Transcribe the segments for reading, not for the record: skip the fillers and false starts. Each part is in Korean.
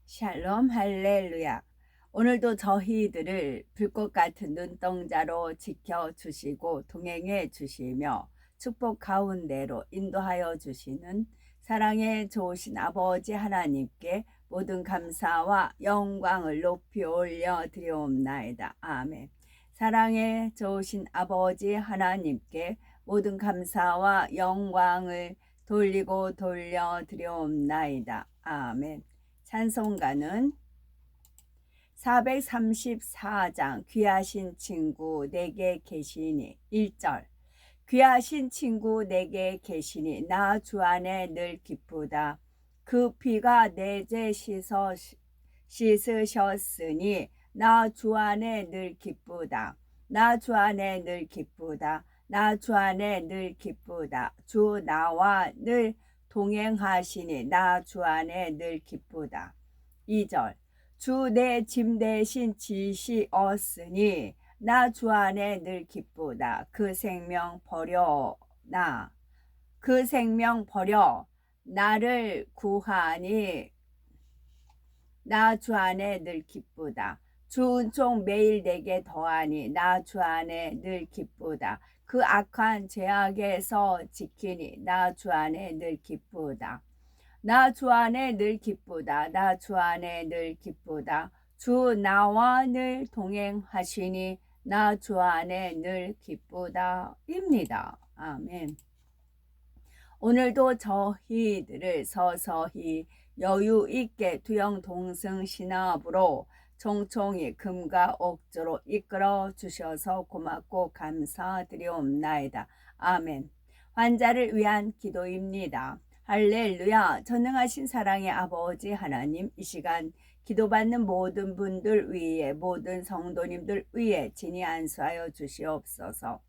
샬롬 할렐루야. 오늘도 저희들을 불꽃 같은 눈동자로 지켜주시고 동행해 주시며 축복 가운데로 인도하여 주시는 사랑의 좋으신 아버지 하나님께 모든 감사와 영광을 높이 올려 드리옵나이다. 아멘. 사랑의 좋으신 아버지 하나님께 모든 감사와 영광을 돌리고 돌려 드리옵나이다. 아멘. 찬송가는 434장 귀하신 친구 내게 계시니 1절. 귀하신 친구 내게 계시니 나 주 안에 늘 기쁘다. 그 피가 내 죄 씻으셨으니 나 주 안에 늘 기쁘다. 나 주 안에 늘 기쁘다. 나 주 안에 늘 기쁘다. 주 나와 늘 동행하시니 나 주 안에 늘 기쁘다. 2절. 주 내 짐 대신 지시었으니 나 주 안에 늘 기쁘다. 그 생명 버려 나를 구하니 나 주 안에 늘 기쁘다. 주 은총 매일 내게 더하니 나 주 안에 늘 기쁘다. 그 악한 죄악에서 지키니 나 주 안에 늘 기쁘다. 나 주 안에 늘 기쁘다. 나 주 안에 늘 기쁘다. 주 나와 늘 동행하시니 나 주 안에 늘 기쁘다. 입니다. 아멘. 오늘도 저희들을 서서히 여유 있게 두영 동승 신압으로 총총히 금과 옥조로 이끌어 주셔서 고맙고 감사드리옵나이다. 아멘. 환자를 위한 기도입니다. 할렐루야. 전능하신 사랑의 아버지 하나님, 이 시간 기도받는 모든 분들 위에, 모든 성도님들 위에 진히 안수하여 주시옵소서.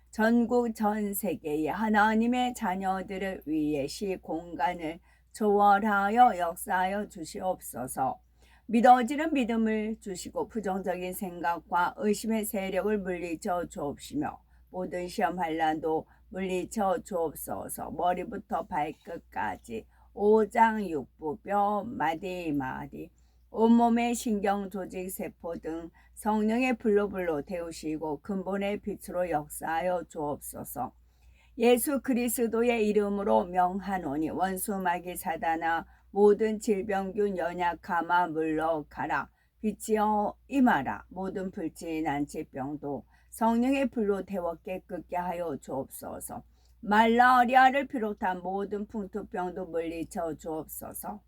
전국 전 세계의 하나님의 자녀들을 위해 시공간을 초월하여 역사하여 주시옵소서. 믿어지는 믿음을 주시고 부정적인 생각과 의심의 세력을 물리쳐 주옵시며 모든 시험 환난도 물리쳐 주옵소서. 머리부터 발끝까지 오장육부 뼈 마디마디 온몸의 신경 조직 세포 등 성령의 불로 태우시고 근본의 빛으로 역사하여 주옵소서. 예수 그리스도의 이름으로 명하노니 원수 마귀 사단아 모든 질병균 연약함아 물러가라. 빛이여 임하라. 모든 불진한 질병도 성령의 불로 태워 깨끗게 하여 주옵소서. 말라리아를 비롯한 모든 풍토병도 물리쳐 주옵소서.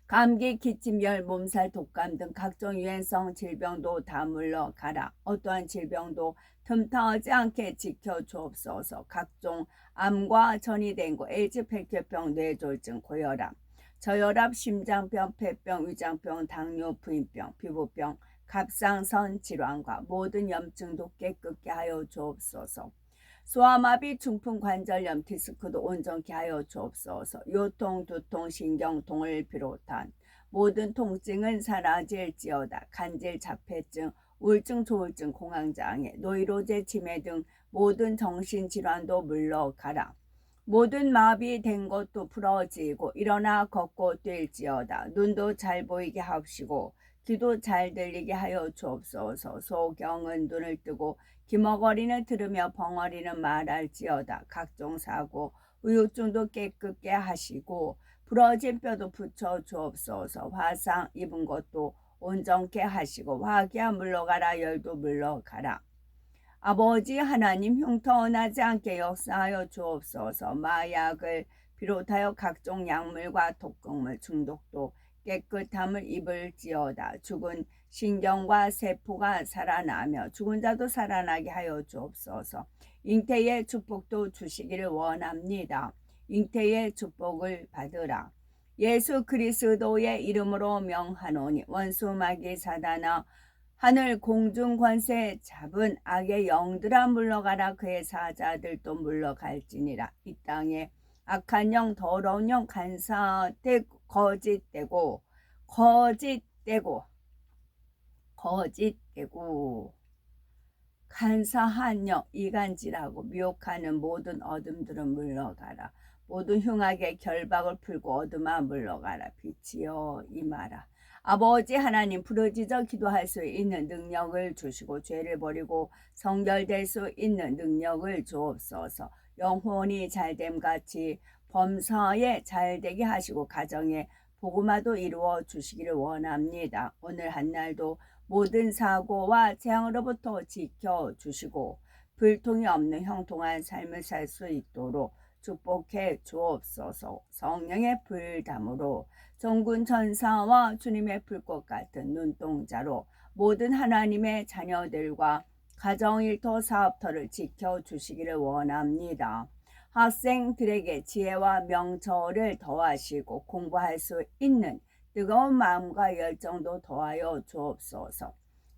감기, 기침, 열, 몸살, 독감 등 각종 유행성 질병도 다 물러가라. 어떠한 질병도 틈타지 않게 지켜주옵소서. 각종 암과 전이된 거, 에이즈, 백혈병, 뇌졸중, 고혈압, 저혈압, 심장병, 폐병, 위장병, 당뇨, 부인병, 피부병, 갑상선 질환과 모든 염증도 깨끗게 하여 주옵소서. 소아마비, 중풍, 관절염, 디스크도 온전케 하여 주옵소서. 요통, 두통, 신경통을 비롯한 모든 통증은 사라질지어다. 간질, 자폐증, 우울증, 조울증, 공황장애, 노이로제, 치매 등 모든 정신질환도 물러가라. 모든 마비된 것도 풀어지고 일어나 걷고 뛸지어다. 눈도 잘 보이게 하옵시고 귀도 잘 들리게 하여 주옵소서. 소경은 눈을 뜨고 기머거리는 들으며 벙어리는 말할지어다. 각종 사고 우유증도 깨끗게 하시고 부러진 뼈도 붙여 주옵소서. 화상 입은 것도 온전케 하시고 화기야 물러가라. 열도 물러가라. 아버지 하나님, 흉터나지 않게 역사하여 주옵소서. 마약을 비롯하여 각종 약물과 독극물 중독도 깨끗함을 입을지어다. 죽은 신경과 세포가 살아나며 죽은 자도 살아나게 하여 주옵소서. 잉태의 축복도 주시기를 원합니다. 잉태의 축복을 받으라. 예수 그리스도의 이름으로 명하노니 원수 마귀 사단아 하늘 공중 권세 잡은 악의 영들아 물러가라. 그의 사자들도 물러갈지니라. 이 땅에 악한 영, 더러운 영, 거짓되고 간사한 영, 이간질하고 미혹하는 모든 어둠들은 물러가라. 모든 흉악의 결박을 풀고 어둠아 물러가라. 빛이여 임하라. 아버지 하나님, 부르짖어 기도할 수 있는 능력을 주시고 죄를 버리고 성결될 수 있는 능력을 주옵소서. 영혼이 잘됨 같이 범사에 잘되게 하시고 가정에 복음화도 이루어 주시기를 원합니다. 오늘 한날도 모든 사고와 재앙으로부터 지켜주시고 불통이 없는 형통한 삶을 살 수 있도록 축복해 주옵소서. 성령의 불담으로 전군 천사와 주님의 불꽃 같은 눈동자로 모든 하나님의 자녀들과 가정일터 사업터를 지켜주시기를 원합니다. 학생들에게 지혜와 명철을 더하시고 공부할 수 있는 뜨거운 마음과 열정도 더하여 주옵소서.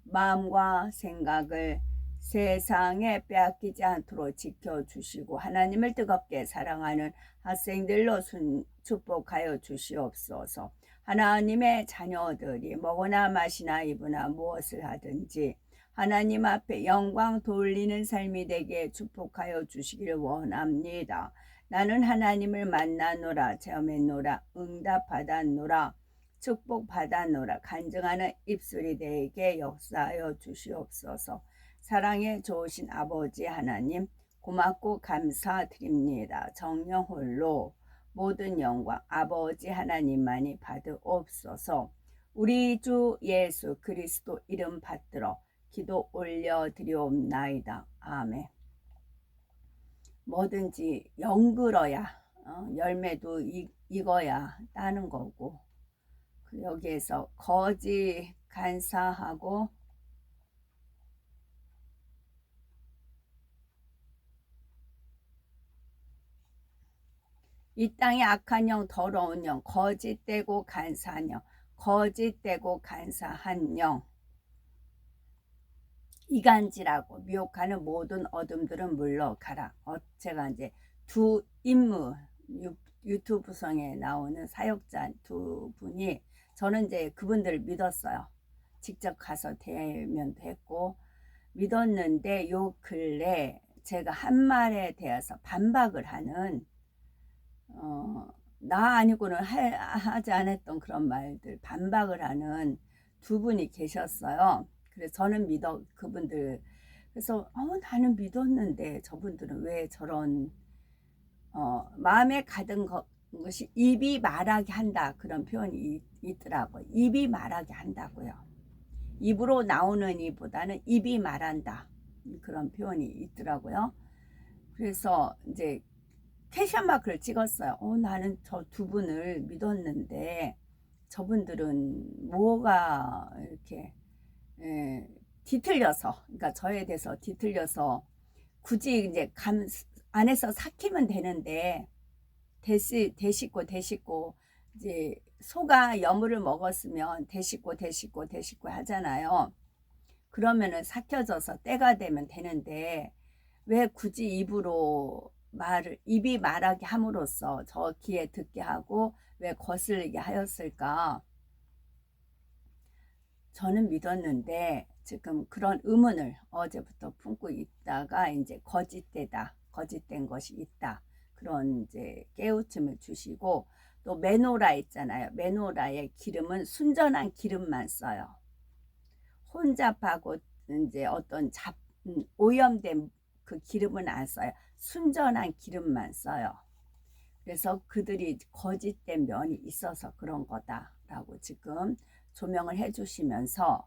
마음과 생각을 세상에 빼앗기지 않도록 지켜주시고 하나님을 뜨겁게 사랑하는 학생들로 축복하여 주시옵소서. 하나님의 자녀들이 먹으나 마시나 입으나 무엇을 하든지 하나님 앞에 영광 돌리는 삶이 되게 축복하여 주시기를 원합니다. 나는 하나님을 만나노라, 체험했노라, 응답받았노라, 축복받았노라, 간증하는 입술이 되게 역사하여 주시옵소서. 사랑에 좋으신 아버지 하나님, 고맙고 감사드립니다. 정령 홀로 모든 영광 아버지 하나님만이 받으옵소서. 우리 주 예수 그리스도 이름 받들어 기도 올려드리옵나이다. 아멘. 뭐든지 영글어야 열매도 익어야 따는 거고, 여기에서 거지 간사하고 이 땅의 악한 영, 더러운 영, 거짓되고 간사한 영, 거짓되고 간사한 영, 이간질하고 미혹하는 모든 어둠들은 물러가라. 제가 이제 두 인물, 유튜브성에 나오는 사역자 두 분이, 저는 이제 그분들을 믿었어요. 직접 가서 대면도 했고 믿었는데, 요 근래 제가 한 말에 대해서 반박을 하는 나 아니고는 하지 않았던 그런 말들 반박을 하는 두 분이 계셨어요. 그래서 저는 그분들, 그래서 나는 믿었는데 저분들은 왜 저런 마음에 가든 것이 입이 말하게 한다, 그런 표현이 있더라고요. 입이 말하게 한다고요. 입으로 나오는 이보다는 입이 말한다, 그런 표현이 있더라고요. 그래서 이제 캐션 마크를 찍었어요. 나는 저 두 분을 믿었는데 저분들은 뭐가 이렇게 뒤틀려서, 그러니까 저에 대해서 뒤틀려서 굳이 이제 안에서 삭히면 되는데 대식고 이제 소가 여물을 먹었으면 대식고 하잖아요. 그러면은 삭혀져서 때가 되면 되는데 왜 굳이 입이 말하게 함으로써 저 귀에 듣게 하고 왜 거슬리게 하였을까? 저는 믿었는데 지금 그런 의문을 어제부터 품고 있다가 이제 거짓된 것이 있다, 그런 이제 깨우침을 주시고, 또 메노라 있잖아요. 메노라의 기름은 순전한 기름만 써요. 혼잡하고 이제 어떤 오염된 그 기름은 안 써요. 순전한 기름만 써요. 그래서 그들이 거짓된 면이 있어서 그런 거다라고 지금 조명을 해주시면서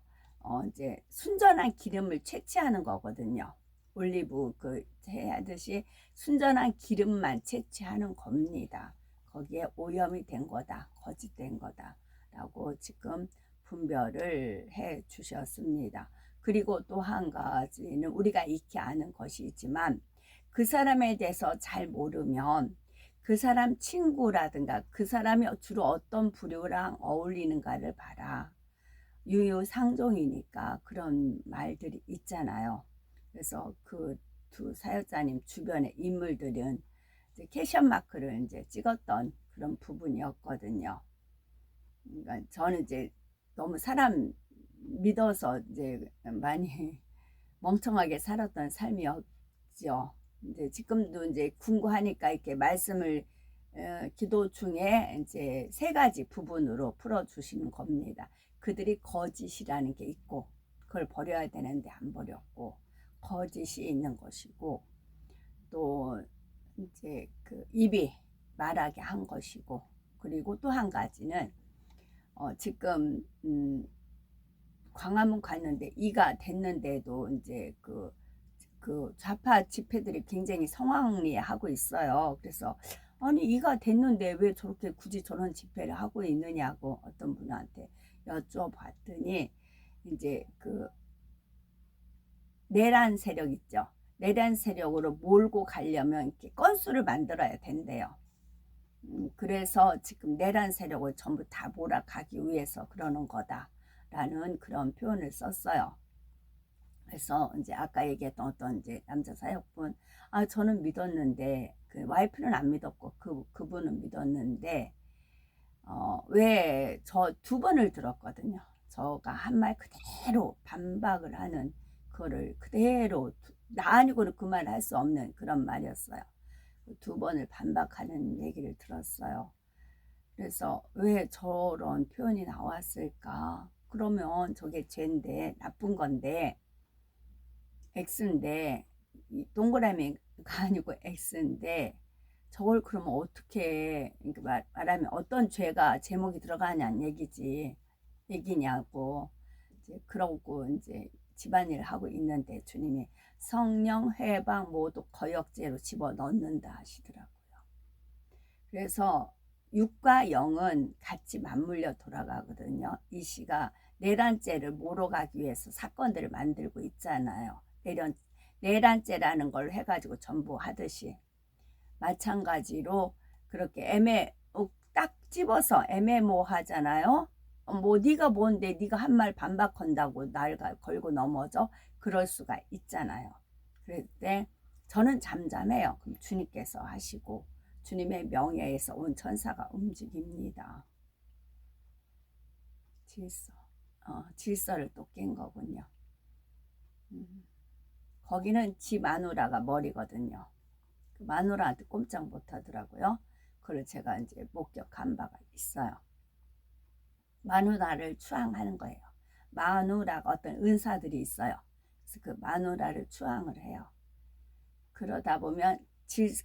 이제 순전한 기름을 채취하는 거거든요. 올리브 하듯이 순전한 기름만 채취하는 겁니다. 거기에 오염이 된 거다, 거짓된 거다라고 지금 분별을 해 주셨습니다. 그리고 또 한 가지는 우리가 익히 아는 것이지만, 그 사람에 대해서 잘 모르면 그 사람 친구라든가 그 사람이 주로 어떤 부류랑 어울리는가를 봐라. 유유상종이니까 그런 말들이 있잖아요. 그래서 그 두 사역자님 주변의 인물들은 이제 캐션 마크를 이제 찍었던 그런 부분이었거든요. 그러니까 저는 이제 너무 사람 믿어서 이제 많이 멍청하게 살았던 삶이었죠. 이제 지금도 이제 궁금하니까 이렇게 말씀을 기도 중에 이제 세 가지 부분으로 풀어주시는 겁니다. 그들이 거짓이라는 게 있고 그걸 버려야 되는데 안 버렸고 거짓이 있는 것이고 또 이제 그 입이 말하게 한 것이고 그리고 또 한 가지는 지금 광화문 갔는데 이가 됐는데도 이제 그 좌파 집회들이 굉장히 성황리하고 있어요. 그래서 아니 이가 됐는데 왜 저렇게 굳이 저런 집회를 하고 있느냐고 어떤 분한테 여쭤봤더니 이제 그 내란 세력 있죠. 내란 세력으로 몰고 가려면 이렇게 건수를 만들어야 된대요. 그래서 지금 내란 세력을 전부 다 몰아가기 위해서 그러는 거다라는 그런 표현을 썼어요. 그래서 이제 아까 얘기했던 어떤 이제 남자 사역분, 저는 믿었는데 그 와이프는 안 믿었고 그분은 믿었는데 왜 저 두 번을 들었거든요. 저가 한 말 그대로 반박을 하는 그거를 그대로 나 아니고는 그 말 할 수 없는 그런 말이었어요. 두 번을 반박하는 얘기를 들었어요. 그래서 왜 저런 표현이 나왔을까? 그러면 저게 죄인데 나쁜 건데 X인데 동그라미가 아니고 X인데 저걸 그러면 어떻게 말하면 어떤 죄가 제목이 들어가냐는 얘기냐고 이제 그러고 이제 집안일을 하고 있는데 주님이 성령 회방 모두 거역죄로 집어넣는다 하시더라고요. 그래서 육과 영은 같이 맞물려 돌아가거든요. 이 시가 내란죄를 몰아가기 위해서 사건들을 만들고 있잖아요. 내란죄라는 걸 해가지고 전부 하듯이 마찬가지로 그렇게 딱 집어서 애매모하잖아요. 뭐 네가 뭔데 네가 한 말 반박한다고 날 걸고 넘어져 그럴 수가 있잖아요. 그럴 때 저는 잠잠해요. 그럼 주님께서 하시고 주님의 명예에서 온 천사가 움직입니다. 질서를 또 깬 거군요. 거기는 지 마누라가 머리거든요. 그 마누라한테 꼼짝 못 하더라고요. 그걸 제가 이제 목격한 바가 있어요. 마누라를 추앙하는 거예요. 마누라가 어떤 은사들이 있어요. 그래서 그 마누라를 추앙을 해요. 그러다 보면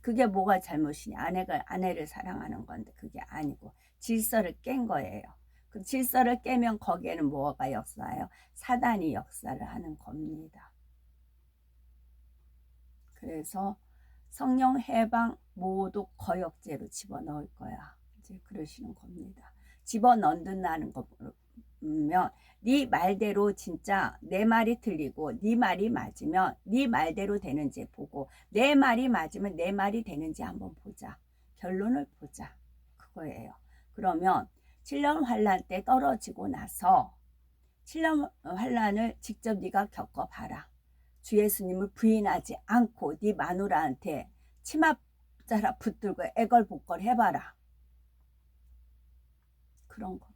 그게 뭐가 잘못이냐? 아내를 사랑하는 건데 그게 아니고 질서를 깬 거예요. 그 질서를 깨면 거기에는 뭐가 역사해요? 사단이 역사를 하는 겁니다. 그래서 성령 해방 모두 거역죄로 집어넣을 거야. 이제 그러시는 겁니다. 집어넣는다는 거면 네 말대로 진짜 내 말이 틀리고 네 말이 맞으면 네 말대로 되는지 보고 내 말이 맞으면 내 말이 되는지 한번 보자. 결론을 보자. 그거예요. 그러면 7년 환란 때 떨어지고 나서 7년 환란을 직접 네가 겪어봐라. 주 예수님을 부인하지 않고 네 마누라한테 치맛자락 붙들고 애걸복걸 해봐라. 그런 겁니다.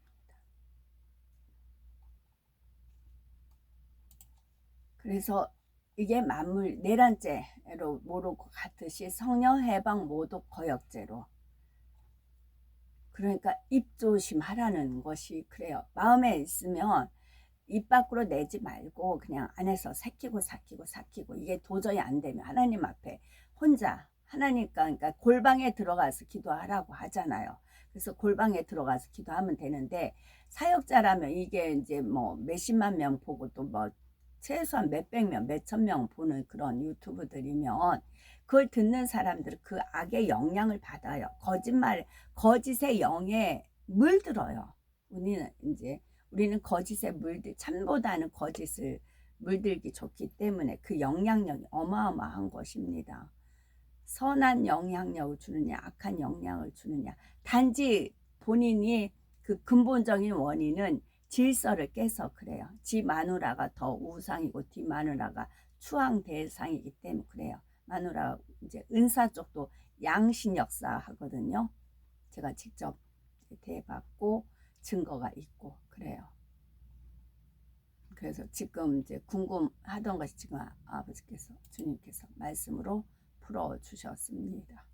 그래서 이게 만물 내란죄로 모르고 같듯이 성령 해방 모독 거역죄로 그러니까 입 조심하라는 것이 그래요. 마음에 있으면 입 밖으로 내지 말고 그냥 안에서 삭히고 이게 도저히 안 되면 하나님 앞에 혼자 그러니까 골방에 들어가서 기도하라고 하잖아요. 그래서 골방에 들어가서 기도하면 되는데 사역자라면 이게 이제 뭐 몇십만 명 보고 또 뭐 최소한 몇백 명, 몇천 명 보는 그런 유튜브들이면 그걸 듣는 사람들은 그 악의 영향을 받아요. 거짓의 영에 물들어요. 우리는 거짓에 참보다는 거짓을 물들기 좋기 때문에 그 영향력이 어마어마한 것입니다. 선한 영향력을 주느냐 악한 영향을 주느냐 단지 본인이 그 근본적인 원인은 질서를 깨서 그래요. 지 마누라가 더 우상이고 뒤 마누라가 추앙 대상이기 때문에 그래요. 마누라 이제 은사 쪽도 양신 역사 하거든요. 제가 직접 대봤고 증거가 있고 그래요. 그래서 지금 이제 궁금하던 것이 지금 주님께서 말씀으로 풀어주셨습니다.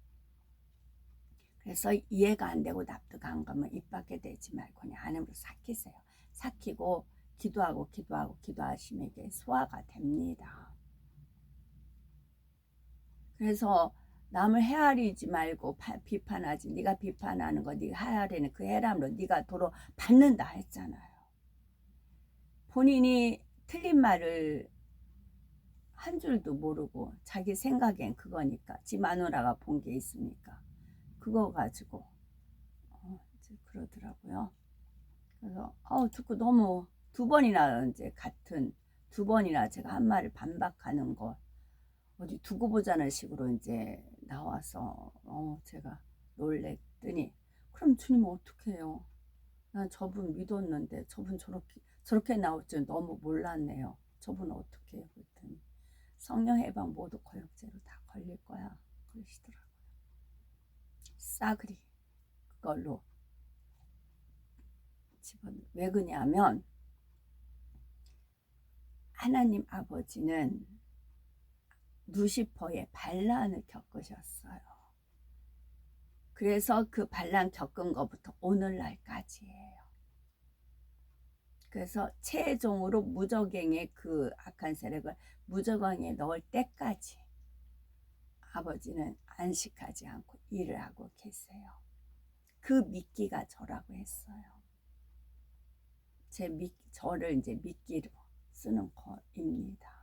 그래서 이해가 안 되고 납득 안 가면 입 밖에 내지 말고 그냥 안으로 삭히세요. 삭히고 기도하고 기도하시면 이게 소화가 됩니다. 그래서 남을 헤아리지 말고 비판하지. 네가 비판하는 거 네가 헤아리는 그 해람으로 네가 도로 받는다 했잖아요. 본인이 틀린 말을 한 줄도 모르고 자기 생각엔 그거니까 지 마누라가 본 게 있으니까 그거 가지고 이제 그러더라고요. 그래서 듣고 너무 두 번이나 이제 같은 두 번이나 제가 한 말을 반박하는 거 어디 두고 보자는 식으로 이제 나와서 제가 놀랬더니 그럼 주님 어떻게 해요? 난 저분 믿었는데 저분 저렇게 나올 줄 너무 몰랐네요. 저분 어떻게 해요? 그랬더니 성령 해방 모두 거역죄로 다 걸릴 거야 그러시더라고요. 싸그리 그걸로 왜 그러냐면 하나님 아버지는 루시퍼의 반란을 겪으셨어요. 그래서 그 반란 겪은 것부터 오늘날까지예요. 그래서 최종으로 무적행의 그 악한 세력을 무적행에 넣을 때까지 아버지는 안식하지 않고 일을 하고 계세요. 그 미끼가 저라고 했어요. 저를 이제 미끼로 쓰는 거입니다.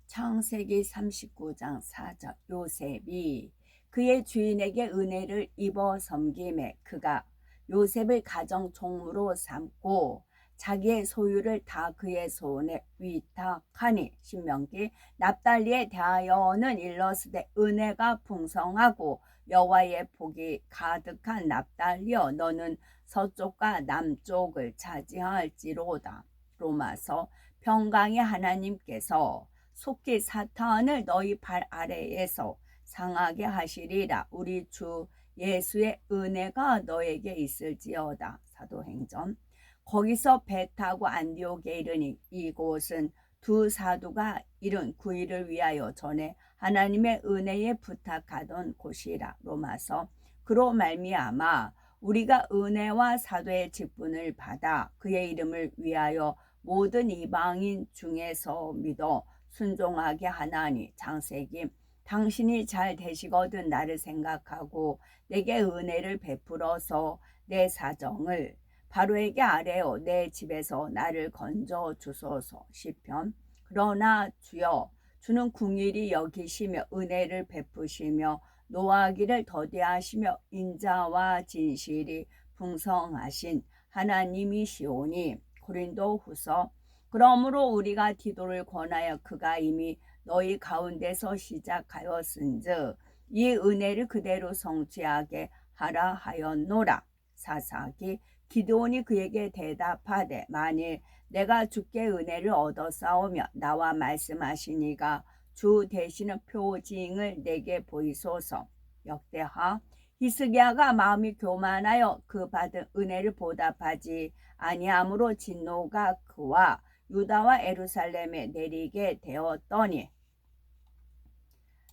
창세기 39장 4절 요셉이 그의 주인에게 은혜를 입어 섬김에 그가 요셉을 가정 종무로 삼고 자기의 소유를 다 그의 손에 위탁하니 신명기 납달리에 대하여는 일러스되 은혜가 풍성하고 여호와의 복이 가득한 납달리여 너는 서쪽과 남쪽을 차지할지로다. 로마서 평강의 하나님께서 속히 사탄을 너희 발 아래에서 상하게 하시리라. 우리 주 예수의 은혜가 너에게 있을지어다. 사도행전. 거기서 배 타고 안디옥에 이르니 이곳은 두 사도가 이른 구일을 위하여 전에 하나님의 은혜에 부탁하던 곳이라. 로마서. 그로 말미암아 우리가 은혜와 사도의 직분을 받아 그의 이름을 위하여 모든 이방인 중에서 믿어 순종하게 하나니. 창세기 당신이 잘 되시거든 나를 생각하고 내게 은혜를 베풀어서 내 사정을 바로에게 아뢰어 내 집에서 나를 건져 주소서. 시편. 그러나 주여 주는 궁일이 여기시며 은혜를 베푸시며 노하기를 더디하시며 인자와 진실이 풍성하신 하나님이시오니. 고린도후서. 그러므로 우리가 디도를 권하여 그가 이미 너희 가운데서 시작하였은즉 이 은혜를 그대로 성취하게 하라 하였노라. 사사기. 기드온이 그에게 대답하되 만일 내가 주께 은혜를 얻어 싸우며 나와 말씀하시니가 주 되시는 표징을 내게 보이소서. 역대하. 히스기야가 마음이 교만하여 그 받은 은혜를 보답하지 아니함으로 진노가 그와 유다와 예루살렘에 내리게 되었더니.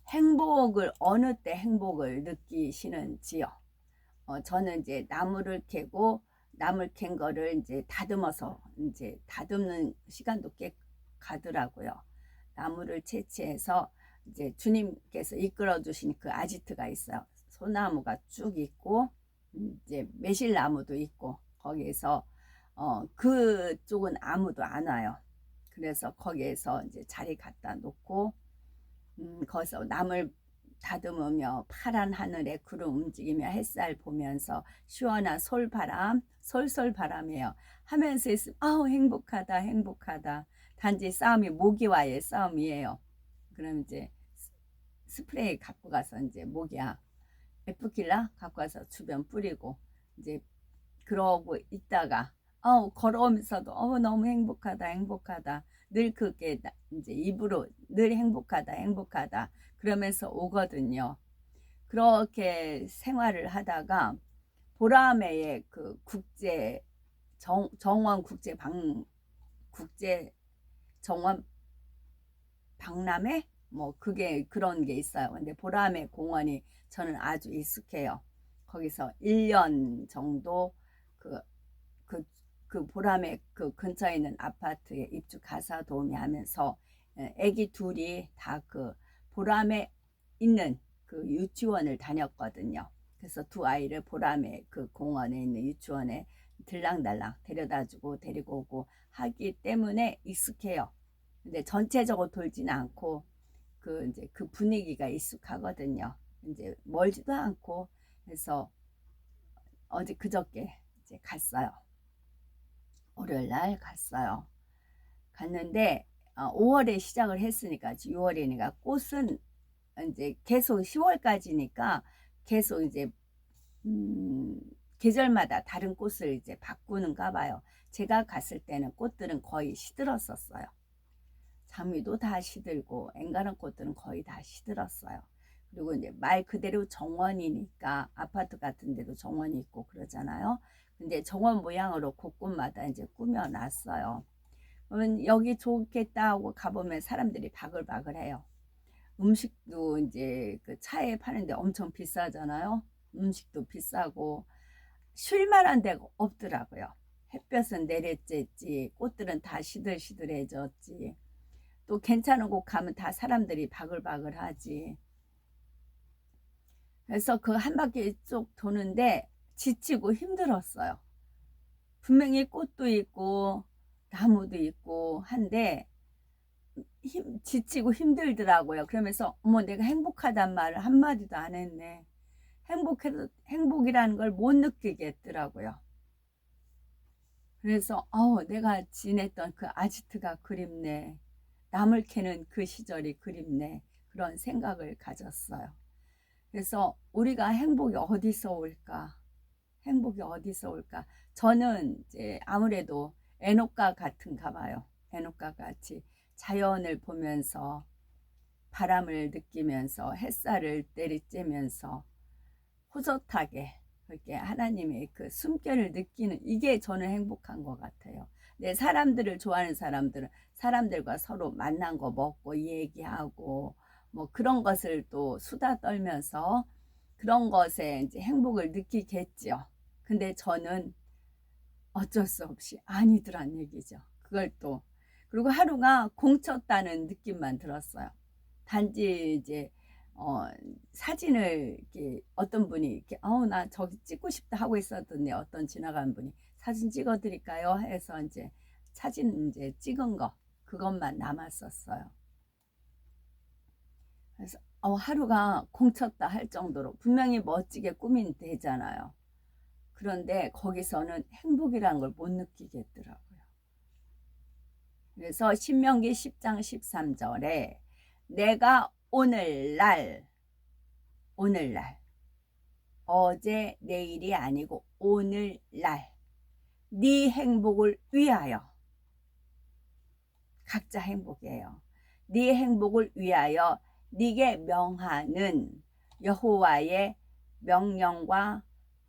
행복을 어느 때 행복을 느끼시는지요? 저는 이제 나무를 캐고 나물 캔 거를 이제 다듬어서 이제 다듬는 시간도 꽤 가더라고요. 나무를 채취해서 이제 주님께서 이끌어 주신 그 아지트가 있어요. 소나무가 쭉 있고 이제 매실나무도 있고 거기에서 그쪽은 아무도 안 와요. 그래서 거기에서 이제 자리 갖다 놓고 거기서 나물 다듬으며 파란 하늘에 구름 움직이며 햇살 보면서 시원한 솔바람, 솔솔바람이에요. 하면서 있으면 행복하다 행복하다. 단지 싸움이 모기와의 싸움이에요. 그럼 이제 스프레이 갖고 가서 이제 모기야 에프킬라 갖고 와서 주변 뿌리고 이제 그러고 있다가 걸어오면서도 너무 행복하다 행복하다 늘 그게 이제 입으로 늘 행복하다 행복하다 그러면서 오거든요. 그렇게 생활을 하다가 보라매의 그 국제 정원 국제 정원 박람회 뭐 그게 그런 게 있어요. 근데 보라매 공원이 저는 아주 익숙해요. 거기서 1년 정도 그, 그, 그 보라매 그 근처에 있는 아파트에 입주 가사 도우미 하면서 애기 둘이 다 그 보라매 있는 그 유치원을 다녔거든요. 그래서 두 아이를 보라매 그 공원에 있는 유치원에 들랑달랑 데려다주고 데리고 오고 하기 때문에 익숙해요. 근데 전체적으로 돌지는 않고 그 이제 그 분위기가 익숙하거든요. 이제 멀지도 않고 그래서 어제 그저께 이제 갔어요. 월요일 날 갔어요. 갔는데 5월에 시작을 했으니까 6월이니까 꽃은 이제 계속 10월까지니까 계속 이제 음, 계절마다 다른 꽃을 이제 바꾸는가 봐요. 제가 갔을 때는 꽃들은 거의 시들었었어요. 장미도 다 시들고 엔가른 꽃들은 거의 다 시들었어요. 그리고 이제 말 그대로 정원이니까 아파트 같은 데도 정원이 있고 그러잖아요. 근데 정원 모양으로 곳곳마다 이제 꾸며놨어요. 그러면 여기 좋겠다 하고 가보면 사람들이 바글바글해요. 음식도 이제 그 차에 파는데 엄청 비싸잖아요. 음식도 비싸고 쉴 만한 데가 없더라고요. 햇볕은 내리쬐지 꽃들은 다 시들시들해졌지. 또 괜찮은 곳 가면 다 사람들이 바글바글하지. 그래서 그 한 바퀴 쭉 도는데 지치고 힘들었어요. 분명히 꽃도 있고 나무도 있고 한데 지치고 힘들더라고요. 그러면서 어머 내가 행복하단 말을 한마디도 안 했네. 행복이라는 걸 못 느끼겠더라고요. 그래서 내가 지냈던 그 아지트가 그립네. 나물 캐는 그 시절이 그립네. 그런 생각을 가졌어요. 그래서 우리가 행복이 어디서 올까? 행복이 어디서 올까? 저는 이제 아무래도 애녹가 같은가 봐요. 애녹가 같이 자연을 보면서 바람을 느끼면서 햇살을 내리쬐면서 호젓하게 그렇게 하나님의 그 숨결을 느끼는 이게 저는 행복한 것 같아요. 내 사람들을 좋아하는 사람들은 사람들과 서로 만난 거 먹고 얘기하고 뭐 그런 것을 또 수다 떨면서 그런 것에 이제 행복을 느끼겠죠. 근데 저는 어쩔 수 없이 아니더란 얘기죠. 그걸 또 그리고 하루가 공쳤다는 느낌만 들었어요. 단지 이제 어, 사진을 이렇게 어떤 분이 이렇게 나 저기 찍고 싶다 하고 있었더니 어떤 지나가는 분이 사진 찍어 드릴까요? 해서 이제 사진 이제 찍은 거 그것만 남았었어요. 그래서 하루가 공쳤다 할 정도로 분명히 멋지게 꾸민 데잖아요. 그런데 거기서는 행복이라는 걸 못 느끼겠더라고요. 그래서 신명기 10장 13절에 내가 오늘날 어제 내일이 아니고 오늘날 네 행복을 위하여 각자 행복이에요. 네 행복을 위하여 네게 명하는 여호와의 명령과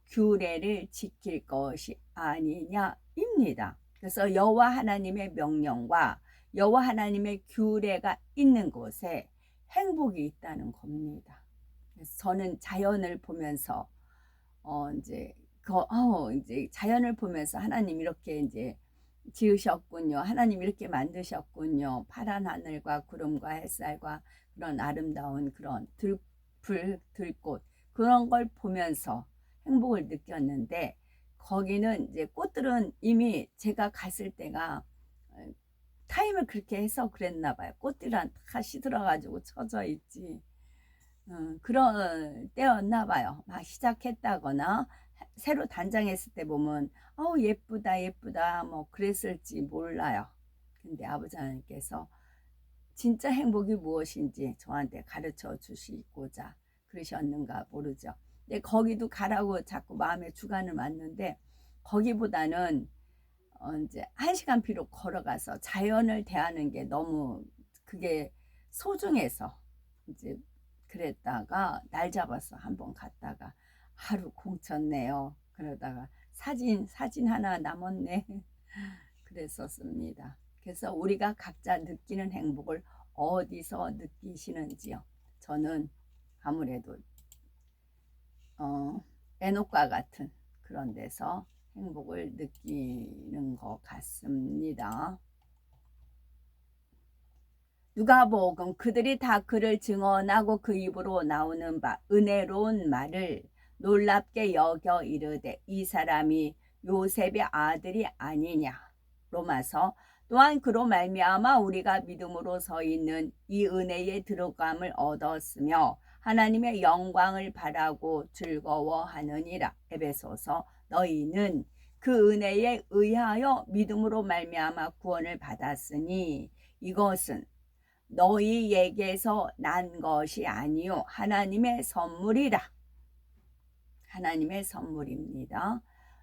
규례를 지킬 것이 아니냐입니다. 그래서 여호와 하나님의 명령과 여호와 하나님의 규례가 있는 곳에 행복이 있다는 겁니다. 그래서 저는 자연을 보면서 이제 자연을 보면서 하나님 이렇게 이제 지으셨군요. 하나님 이렇게 만드셨군요. 파란 하늘과 구름과 햇살과 그런 아름다운 그런 들꽃 그런 걸 보면서 행복을 느꼈는데 거기는 이제 꽃들은 이미 제가 갔을 때가 타임을 그렇게 해서 그랬나 봐요. 꽃들은 다 시들어가지고 처져 있지. 그런 때였나 봐요. 막 시작했다거나 새로 단장했을 때 보면 예쁘다 예쁘다 뭐 그랬을지 몰라요. 근데 아버지 하나님께서 진짜 행복이 무엇인지 저한테 가르쳐 주시고자 그러셨는가 모르죠. 근데 거기도 가라고 자꾸 마음에 주관을 맞는데 거기보다는 이제 1시간 비로 걸어가서 자연을 대하는 게 너무 그게 소중해서 이제 그랬다가 날 잡아서 한번 갔다가 하루 공쳤네요. 그러다가 사진 하나 남았네. 그랬었습니다. 그래서 우리가 각자 느끼는 행복을 어디서 느끼시는지요? 저는 아무래도 에녹과 같은 그런 데서 행복을 느끼는 것 같습니다. 누가복음 그들이 다 그를 증언하고 그 입으로 나오는 바 은혜로운 말을 놀랍게 여겨 이르되 이 사람이 요셉의 아들이 아니냐. 로마서 또한 그로 말미암아 우리가 믿음으로 서 있는 이 은혜의 들어감을 얻었으며 하나님의 영광을 바라고 즐거워하느니라. 에베소서 너희는 그 은혜에 의하여 믿음으로 말미암아 구원을 받았으니 이것은 너희에게서 난 것이 아니요 하나님의 선물이라. 하나님의 선물입니다.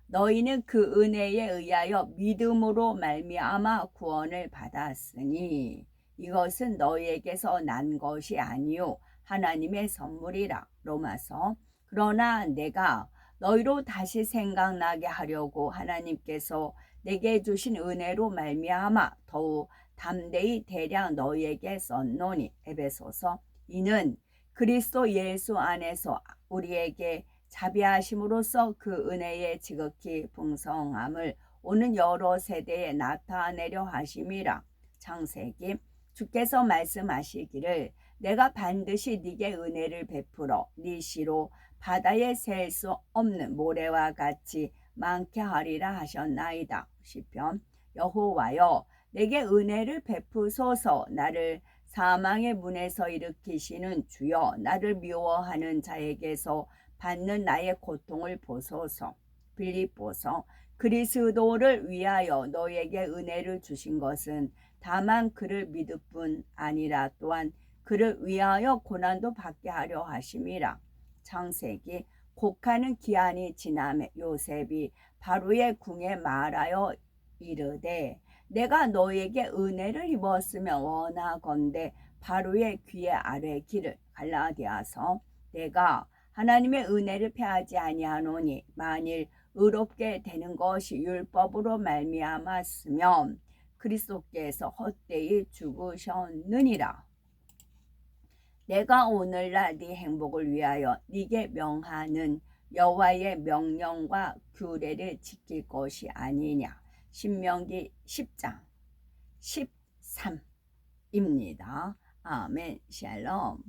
너희는 그 은혜에 의하여 믿음으로 말미암아 구원을 받았으니 이것은 너희에게서 난 것이 아니요 하나님의 선물이라. 로마서 그러나 내가 너희로 다시 생각나게 하려고 하나님께서 내게 주신 은혜로 말미암아 더욱 담대히 대량 너희에게 썼노니. 에베소서 이는 그리스도 예수 안에서 우리에게 자비하심으로써 그 은혜의 지극히 풍성함을 오는 여러 세대에 나타내려 하심이라. 창세기 주께서 말씀하시기를 내가 반드시 네게 은혜를 베풀어 네 시로 바다에 셀 수 없는 모래와 같이 많게 하리라 하셨나이다. 시편 여호와여 내게 은혜를 베푸소서. 나를 사망의 문에서 일으키시는 주여 나를 미워하는 자에게서 받는 나의 고통을 보소서. 빌립보서 그리스도를 위하여 너에게 은혜를 주신 것은 다만 그를 믿을 뿐 아니라 또한 그를 위하여 고난도 받게 하려 하심이라. 창세기 곡하는 기한이 지남에 요셉이 바로의 궁에 말하여 이르되 내가 너에게 은혜를 입었으면 원하건대 바로의 귀에 아래 길을. 갈라디아서 내가 하나님의 은혜를 패하지 아니하노니 만일 의롭게 되는 것이 율법으로 말미암았으면 그리스도께서 헛되이 죽으셨느니라. 내가 오늘날 네 행복을 위하여 네게 명하는 여호와의 명령과 규례를 지킬 것이 아니냐. 신명기 10장 13입니다. 아멘. 샬롬.